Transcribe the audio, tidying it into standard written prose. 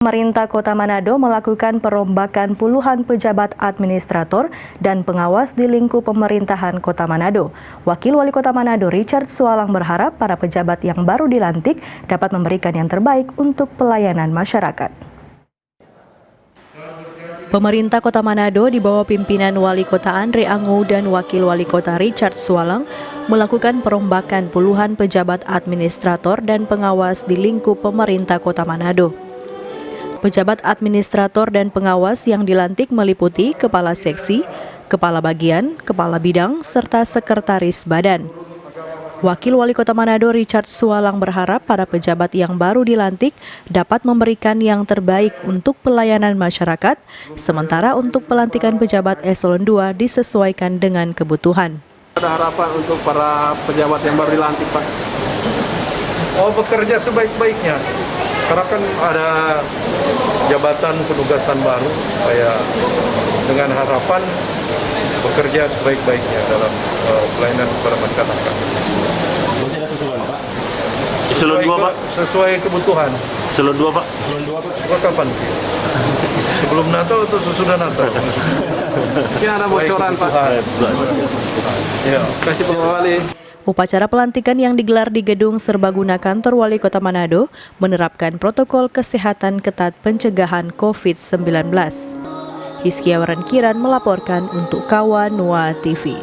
Pemerintah Kota Manado melakukan perombakan puluhan pejabat administrator dan pengawas di lingkup pemerintahan Kota Manado. Wakil Wali Kota Manado Richard Sualang berharap para pejabat yang baru dilantik dapat memberikan yang terbaik untuk pelayanan masyarakat. Pemerintah Kota Manado di bawah pimpinan Wali Kota Andre Angu dan Wakil Wali Kota Richard Sualang melakukan perombakan puluhan pejabat administrator dan pengawas di lingkup pemerintah Kota Manado. Pejabat administrator dan pengawas yang dilantik meliputi Kepala Seksi, Kepala Bagian, Kepala Bidang, serta Sekretaris Badan. Wakil Wali Kota Manado Richard Sualang berharap para pejabat yang baru dilantik dapat memberikan yang terbaik untuk pelayanan masyarakat, sementara untuk pelantikan pejabat eselon 2 disesuaikan dengan kebutuhan. Ada harapan untuk para pejabat yang baru dilantik, Pak? Bekerja sebaik-baiknya. Karena kan ada jabatan penugasan baru, supaya dengan harapan bekerja sebaik-baiknya dalam pelayanan kepada masyarakat. Masih ada susulan, Pak? Eselon 2, Pak? Sesuai kebutuhan. Eselon 2, Pak? Eselon 2, Pak? Kapan? Sebelum Natal atau sesudah Natal? Mungkin ada bocoran, Pak? Ya. Kasih Pak Wali. Upacara pelantikan yang digelar di Gedung Serbaguna Kantor Wali Kota Manado menerapkan protokol kesehatan ketat pencegahan COVID-19. Hizkia Waran Kiran melaporkan untuk Kawan Nuwa TV.